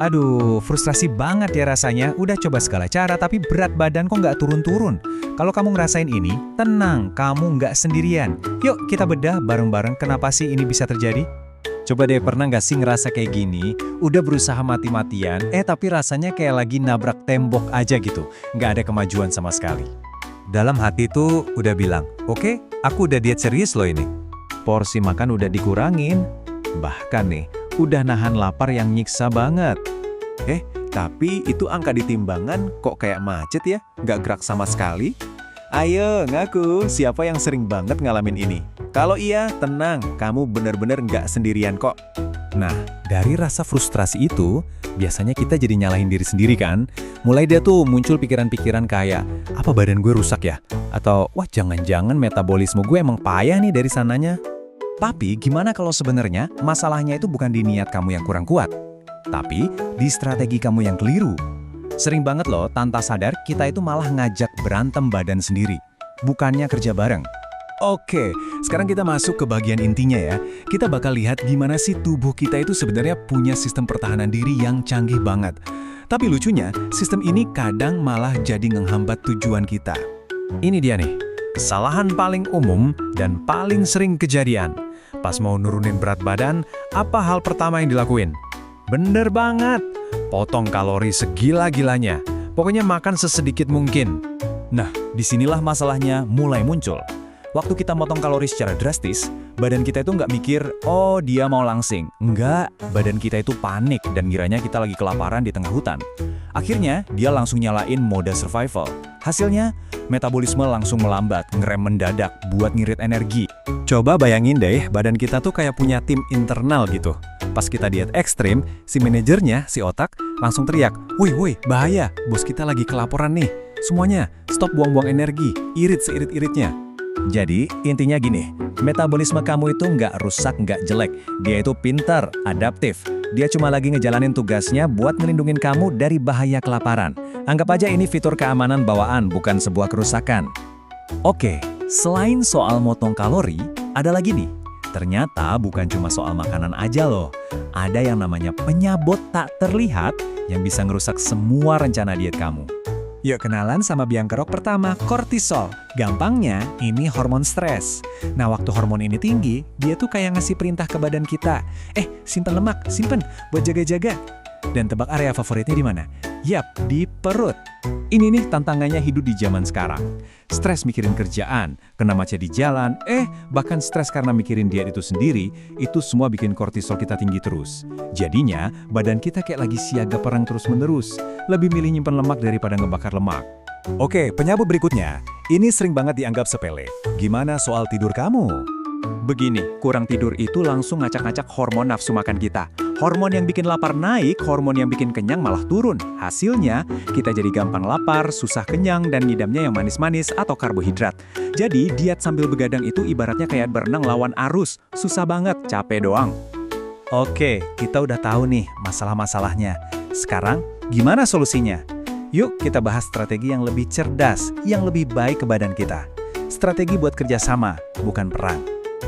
Aduh, frustrasi banget ya rasanya. Udah coba segala cara, tapi berat badan kok nggak turun-turun. Kalau kamu ngerasain ini, tenang, kamu nggak sendirian. Yuk, kita bedah bareng-bareng kenapa sih ini bisa terjadi. Coba deh, pernah nggak sih ngerasa kayak gini? Udah berusaha mati-matian, tapi rasanya kayak lagi nabrak tembok aja gitu. Nggak ada kemajuan sama sekali. Dalam hati tuh udah bilang, oke, aku udah diet serius loh ini. Porsi makan udah dikurangin. Bahkan nih, udah nahan lapar yang nyiksa banget. Tapi itu angka di timbangan kok kayak macet ya? Nggak gerak sama sekali? Ayo, ngaku siapa yang sering banget ngalamin ini? Kalau iya, tenang, kamu bener-bener nggak sendirian kok. Nah, dari rasa frustrasi itu, biasanya kita jadi nyalahin diri sendiri kan? Mulai dia tuh muncul pikiran-pikiran kayak, apa badan gue rusak ya? Atau, wah jangan-jangan metabolisme gue emang payah nih dari sananya. Tapi gimana kalau sebenarnya masalahnya itu bukan di niat kamu yang kurang kuat, tapi di strategi kamu yang keliru. Sering banget loh, tanpa sadar kita itu malah ngajak berantem badan sendiri, bukannya kerja bareng. Oke, sekarang kita masuk ke bagian intinya ya. Kita bakal lihat gimana sih tubuh kita itu sebenarnya punya sistem pertahanan diri yang canggih banget. Tapi lucunya, sistem ini kadang malah jadi menghambat tujuan kita. Ini dia nih, kesalahan paling umum dan paling sering kejadian. Pas mau nurunin berat badan, apa hal pertama yang dilakuin? Bener banget, potong kalori segila-gilanya. Pokoknya makan sesedikit mungkin. Nah, disinilah masalahnya mulai muncul. Waktu kita motong kalori secara drastis, badan kita itu nggak mikir, oh dia mau langsing. Enggak, badan kita itu panik dan ngiranya kita lagi kelaparan di tengah hutan. Akhirnya, dia langsung nyalain mode survival. Hasilnya, metabolisme langsung melambat, ngerem mendadak buat ngirit energi. Coba bayangin deh, badan kita tuh kayak punya tim internal gitu. Pas kita diet ekstrim, si manajernya, si otak, langsung teriak, woi, bahaya, bos kita lagi kelaparan nih. Semuanya, stop buang-buang energi, irit seirit-iritnya. Jadi, intinya gini, metabolisme kamu itu nggak rusak, nggak jelek. Dia itu pintar, adaptif. Dia cuma lagi ngejalanin tugasnya buat ngelindungin kamu dari bahaya kelaparan. Anggap aja ini fitur keamanan bawaan, bukan sebuah kerusakan. Oke, selain soal motong kalori, ada lagi nih. Ternyata bukan cuma soal makanan aja loh. Ada yang namanya penyabot tak terlihat yang bisa ngerusak semua rencana diet kamu. Yuk kenalan sama biang kerok pertama, kortisol. Gampangnya, ini hormon stres. Nah, waktu hormon ini tinggi, dia tuh kayak ngasih perintah ke badan kita. Simpen lemak, simpen, buat jaga-jaga. Dan tebak area favoritnya di mana? Yap, di perut. Ini nih tantangannya hidup di zaman sekarang. Stres mikirin kerjaan, kena macet di jalan, bahkan stres karena mikirin diet itu sendiri, itu semua bikin kortisol kita tinggi terus. Jadinya, badan kita kayak lagi siaga perang terus-menerus. Lebih milih nyimpen lemak daripada ngebakar lemak. Oke, penyabut berikutnya. Ini sering banget dianggap sepele. Gimana soal tidur kamu? Begini, kurang tidur itu langsung ngacak-ngacak hormon nafsu makan kita. Hormon yang bikin lapar naik, hormon yang bikin kenyang malah turun. Hasilnya, kita jadi gampang lapar, susah kenyang, dan ngidamnya yang manis-manis atau karbohidrat. Jadi, diet sambil begadang itu ibaratnya kayak berenang lawan arus. Susah banget, capek doang. Oke, kita udah tahu nih masalah-masalahnya. Sekarang, gimana solusinya? Yuk kita bahas strategi yang lebih cerdas, yang lebih baik ke badan kita. Strategi buat kerjasama, bukan perang.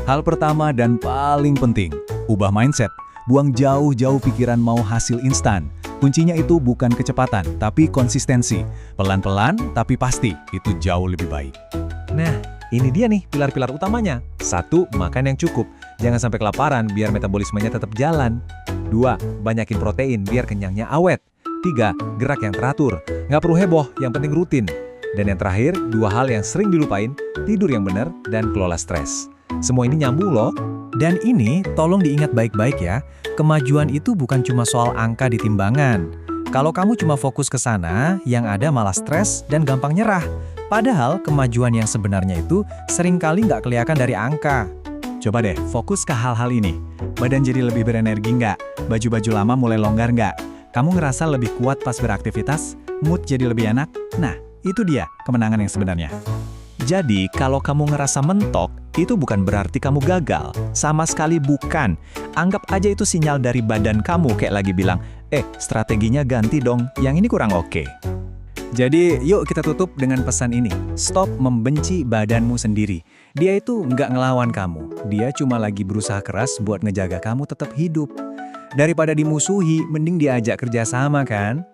Hal pertama dan paling penting, ubah mindset. Buang jauh-jauh pikiran mau hasil instan. Kuncinya itu bukan kecepatan, tapi konsistensi. Pelan-pelan, tapi pasti. Itu jauh lebih baik. Nah, ini dia nih pilar-pilar utamanya. 1. Makan yang cukup. Jangan sampai kelaparan biar metabolismenya tetap jalan. 2. Banyakin protein biar kenyangnya awet. 3. Gerak yang teratur. Nggak perlu heboh, yang penting rutin. Dan yang terakhir, 2 hal yang sering dilupain, tidur yang benar dan kelola stres. Semua ini nyambung loh. Dan ini tolong diingat baik-baik ya, kemajuan itu bukan cuma soal angka di timbangan. Kalau kamu cuma fokus ke sana, yang ada malah stres dan gampang nyerah. Padahal kemajuan yang sebenarnya itu seringkali nggak kelihatan dari angka. Coba deh fokus ke hal-hal ini. Badan jadi lebih berenergi nggak? Baju-baju lama mulai longgar nggak? Kamu ngerasa lebih kuat pas beraktivitas? Mood jadi lebih enak? Nah, itu dia kemenangan yang sebenarnya. Jadi, kalau kamu ngerasa mentok, itu bukan berarti kamu gagal. Sama sekali bukan. Anggap aja itu sinyal dari badan kamu kayak lagi bilang, strateginya ganti dong, yang ini kurang oke. Jadi, yuk kita tutup dengan pesan ini. Stop membenci badanmu sendiri. Dia itu nggak ngelawan kamu. Dia cuma lagi berusaha keras buat ngejaga kamu tetap hidup. Daripada dimusuhi, mending diajak kerjasama kan?